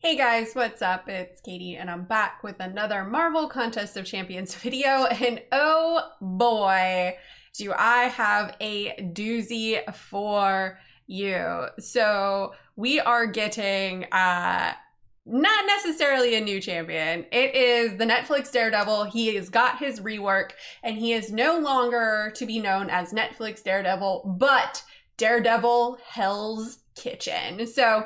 Hey guys, what's up? It's Katie and I'm back with another Marvel Contest of Champions video, and oh boy, do I have a doozy for you. So we are getting not necessarily a new champion. It is the Netflix Daredevil. He has got his rework and he is no longer to be known as Netflix Daredevil, but Daredevil Hell's Kitchen. So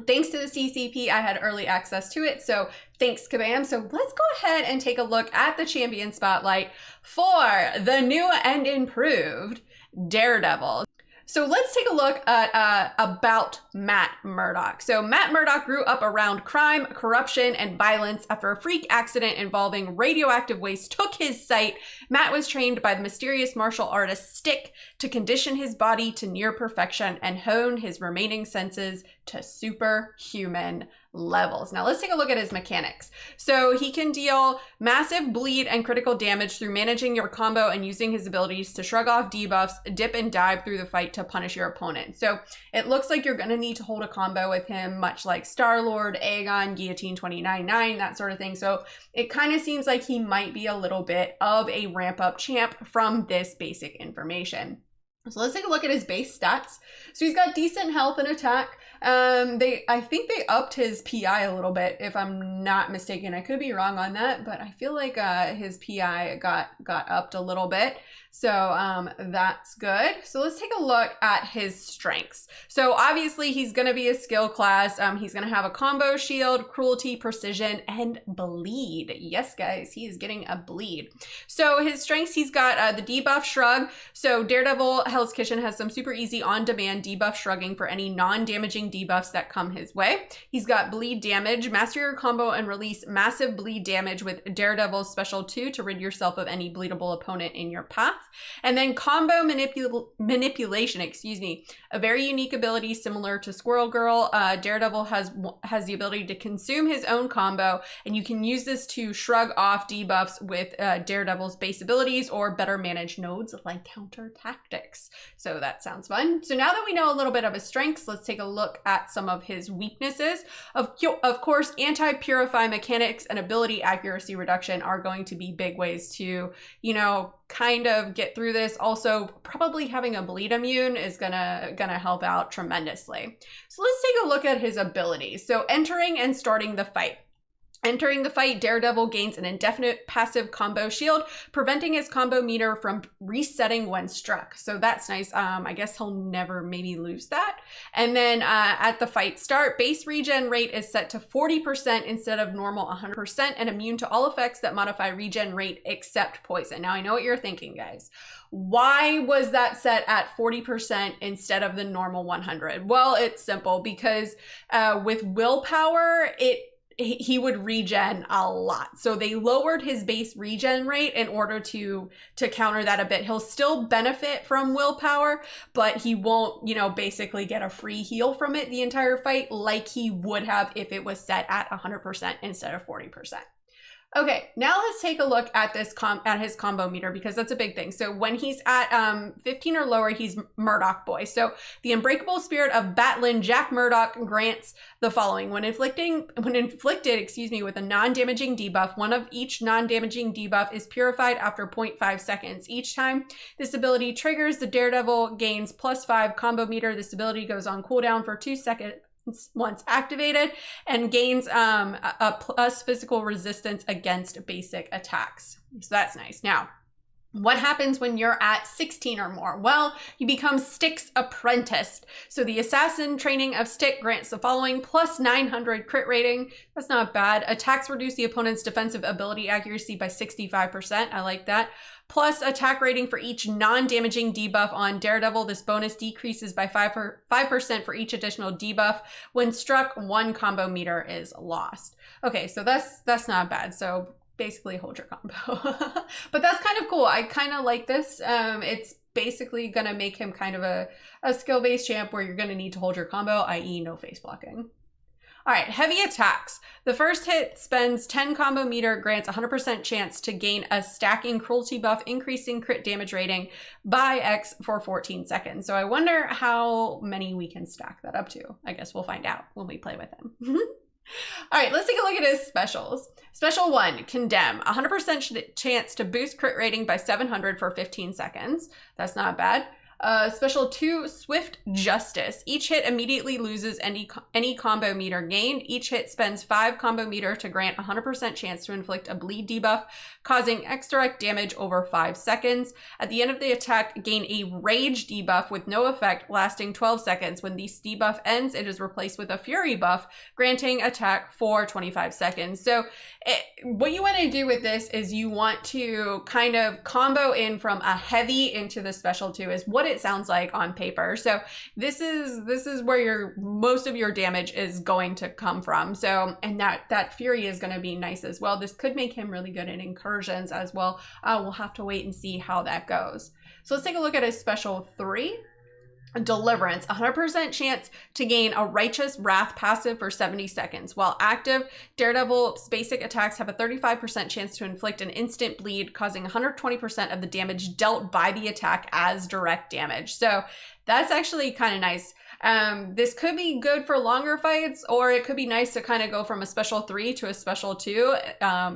thanks to the CCP, I had early access to it, so thanks kabam. So let's go ahead and take a look at the champion spotlight for the new and improved Daredevil. So let's take a look at about Matt Murdock. So Matt Murdock grew up around crime, corruption, and violence after a freak accident involving radioactive waste took his sight. Matt was trained by the mysterious martial artist Stick to condition his body to near perfection and hone his remaining senses to superhuman levels. Now let's take a look at his mechanics. So he can deal massive bleed and critical damage through managing your combo and using his abilities to shrug off debuffs, dip and dive through the fight to punish your opponent. So it looks like you're going to need to hold a combo with him, much like Star-Lord, Aegon, Guillotine 29-9, that sort of thing. So it kind of seems like he might be a little bit of a ramp up champ from this basic information. So let's take a look at his base stats. So he's got decent health and attack. I think they upped his PI a little bit, if I'm not mistaken. I could be wrong on that, but I feel like his PI got upped a little bit. So that's good. So let's take a look at his strengths. So obviously he's going to be a skill class. He's going to have a combo shield, cruelty, precision, and bleed. Yes, guys, he is getting a bleed. So his strengths, he's got the debuff shrug. So Daredevil Hell's Kitchen has some super easy on-demand debuff shrugging for any non-damaging debuffs that come his way. He's got bleed damage. Master your combo and release massive bleed damage with Daredevil's special 2 to rid yourself of any bleedable opponent in your path. And then combo manipulation, a very unique ability similar to Squirrel Girl. Daredevil has the ability to consume his own combo, and you can use this to shrug off debuffs with Daredevil's base abilities or better managed nodes like counter tactics. So that sounds fun. So now that we know a little bit of his strengths, let's take a look at some of his weaknesses. Of course, anti-purify mechanics and ability accuracy reduction are going to be big ways to, kind of get through this. Also, probably having a bleed immune is gonna help out tremendously. So let's take a look at his abilities. So entering and starting the fight. Entering the fight, Daredevil gains an indefinite passive combo shield, preventing his combo meter from resetting when struck. So that's nice. I guess he'll never maybe lose that. And then at the fight start, base regen rate is set to 40% instead of normal 100% and immune to all effects that modify regen rate except poison. Now I know what you're thinking, guys. Why was that set at 40% instead of the normal 100? Well, it's simple because with willpower, he would regen a lot. So they lowered his base regen rate in order to counter that a bit. He'll still benefit from willpower, but he won't, basically get a free heal from it the entire fight like he would have if it was set at 100% instead of 40%. Okay, now let's take a look at this at his combo meter, because that's a big thing. So when he's at 15 or lower, he's Murdock boy. So the unbreakable spirit of Batlin Jack Murdock grants the following: when inflicted, with a non-damaging debuff, one of each non-damaging debuff is purified after 0.5 seconds. Each time this ability triggers, the Daredevil gains +5 combo meter. This ability goes on cooldown for 2 seconds once activated and gains a plus physical resistance against basic attacks. So that's nice. Now, what happens when you're at 16 or more? Well, you become Stick's apprentice. So the assassin training of Stick grants the following: +900 crit rating. That's not bad. Attacks reduce the opponent's defensive ability accuracy by 65%. I like that. Plus attack rating for each non-damaging debuff on Daredevil. This bonus decreases by 5% for each additional debuff. When struck, 1 combo meter is lost. Okay, so that's not bad. So basically hold your combo. But that's kind of cool. I kind of like this. It's basically gonna make him kind of a skill-based champ where you're gonna need to hold your combo, i.e. no face blocking. All right, heavy attacks. The first hit spends 10 combo meter, grants 100% chance to gain a stacking cruelty buff, increasing crit damage rating by X for 14 seconds. So I wonder how many we can stack that up to. I guess we'll find out when we play with him. All right, let's take a look at his specials. Special 1, Condemn. 100% chance to boost crit rating by 700 for 15 seconds. That's not bad. Special 2, Swift Justice. Each hit immediately loses any combo meter gained. Each hit spends 5 combo meter to grant 100% chance to inflict a bleed debuff, causing extra damage over 5 seconds. At the end of the attack, gain a rage debuff with no effect, lasting 12 seconds. When this debuff ends, it is replaced with a fury buff, granting attack for 25 seconds. So what you want to do with this is you want to kind of combo in from a heavy into the special 2 is what it sounds like on paper. So this is where most of your damage is going to come from. So, and that fury is going to be nice as well. This could make him really good in incursions as well. We'll have to wait and see how that goes. So let's take a look at his special 3. Deliverance, 100% chance to gain a Righteous Wrath passive for 70 seconds. While active, Daredevil's basic attacks have a 35% chance to inflict an instant bleed, causing 120% of the damage dealt by the attack as direct damage. So that's actually kind of nice. This could be good for longer fights, or it could be nice to kind of go from a special 3 to a special 2,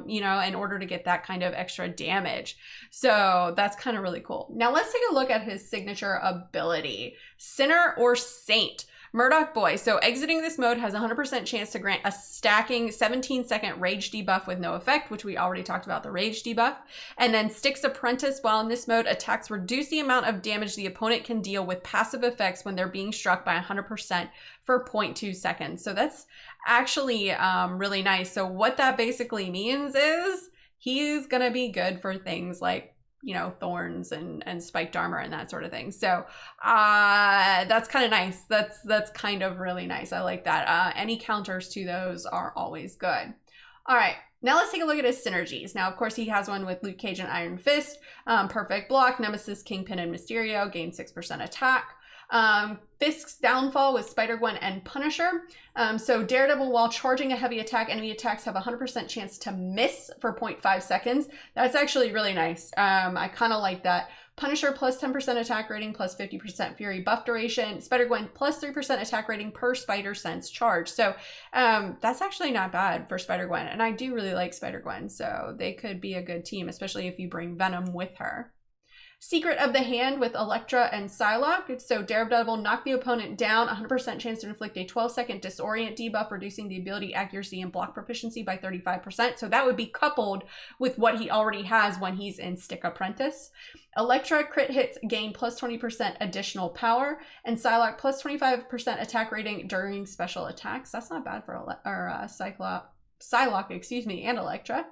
you know, in order to get that kind of extra damage. So that's kind of really cool. Now let's take a look at his signature ability, Sinner or Saint. Murdoch Boy. So exiting this mode has a 100% chance to grant a stacking 17-second rage debuff with no effect, which we already talked about the rage debuff. And then Styx Apprentice. While in this mode, attacks reduce the amount of damage the opponent can deal with passive effects when they're being struck by 100% for 0.2 seconds. So that's actually really nice. So what that basically means is he's going to be good for things like, you know, thorns and spiked armor and that sort of thing. So that's kind of nice. That's kind of really nice. I like that. Any counters to those are always good. All right, now let's take a look at his synergies. Now, of course, he has one with Luke Cage and Iron Fist, Perfect Block, Nemesis, Kingpin, and Mysterio, gain 6% attack. Fisk's Downfall with Spider-Gwen and Punisher. So Daredevil, while charging a heavy attack, enemy attacks have a 100% chance to miss for 0.5 seconds. That's actually really nice. I kind of like that. Punisher plus 10% attack rating plus 50% fury buff duration. Spider-Gwen plus 3% attack rating per spider sense charge. So that's actually not bad for Spider-Gwen. And I do really like Spider-Gwen. So they could be a good team, especially if you bring Venom with her. Secret of the Hand with Elektra and Psylocke. So Daredevil, knock the opponent down, 100% chance to inflict a 12-second disorient debuff, reducing the ability accuracy and block proficiency by 35%. So that would be coupled with what he already has when he's in Stick Apprentice. Elektra crit hits gain plus 20% additional power, and Psylocke plus 25% attack rating during special attacks. That's not bad for Psylocke, excuse me, and Elektra.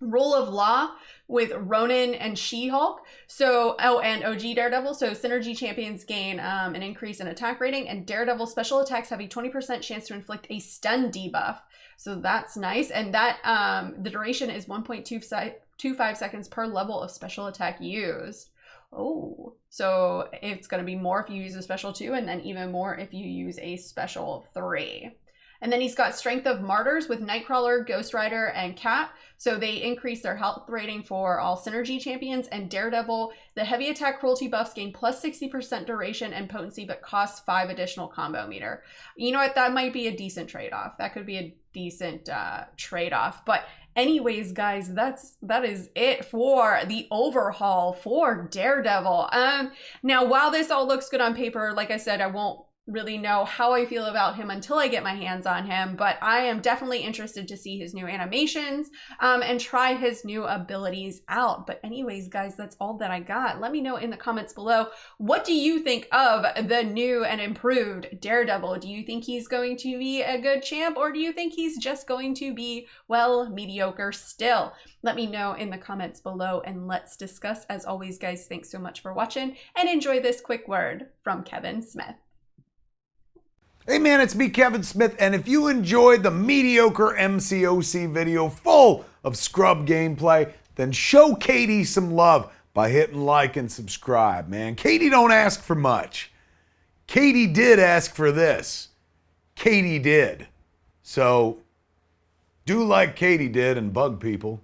Rule of Law with Ronin and She-Hulk. So, and OG Daredevil. So Synergy champions gain an increase in attack rating, and Daredevil special attacks have a 20% chance to inflict a stun debuff. So that's nice. And that the duration is 1.25 seconds per level of special attack used. Oh, so it's going to be more if you use a special 2, and then even more if you use a special 3. And then he's got Strength of Martyrs with Nightcrawler, Ghost Rider, and Cat. So they increase their health rating for all Synergy champions. And Daredevil, the heavy attack cruelty buffs gain plus 60% duration and potency, but cost 5 additional combo meter. You know what? That might be a decent trade-off. That could be a decent trade-off. But anyways, guys, that is it for the overhaul for Daredevil. Now, while this all looks good on paper, like I said, I won't really know how I feel about him until I get my hands on him, but I am definitely interested to see his new animations and try his new abilities out. But anyways, guys, that's all that I got. Let me know in the comments below, what do you think of the new and improved Daredevil? Do you think he's going to be a good champ, or do you think he's just going to be, well, mediocre still? Let me know in the comments below and let's discuss. As always, guys, thanks so much for watching, and enjoy this quick word from Kevin Smith. Hey man, it's me, Kevin Smith, and if you enjoyed the mediocre Mcoc video full of scrub gameplay, then show Katy some love by hitting like and subscribe, man. Katy don't ask for much. Katy did ask for this. Katy did. So, do like Katy did and bug people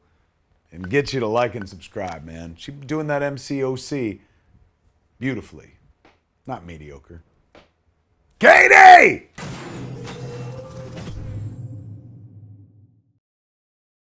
and get you to like and subscribe, man. She's doing that Mcoc beautifully. Not mediocre. Katy!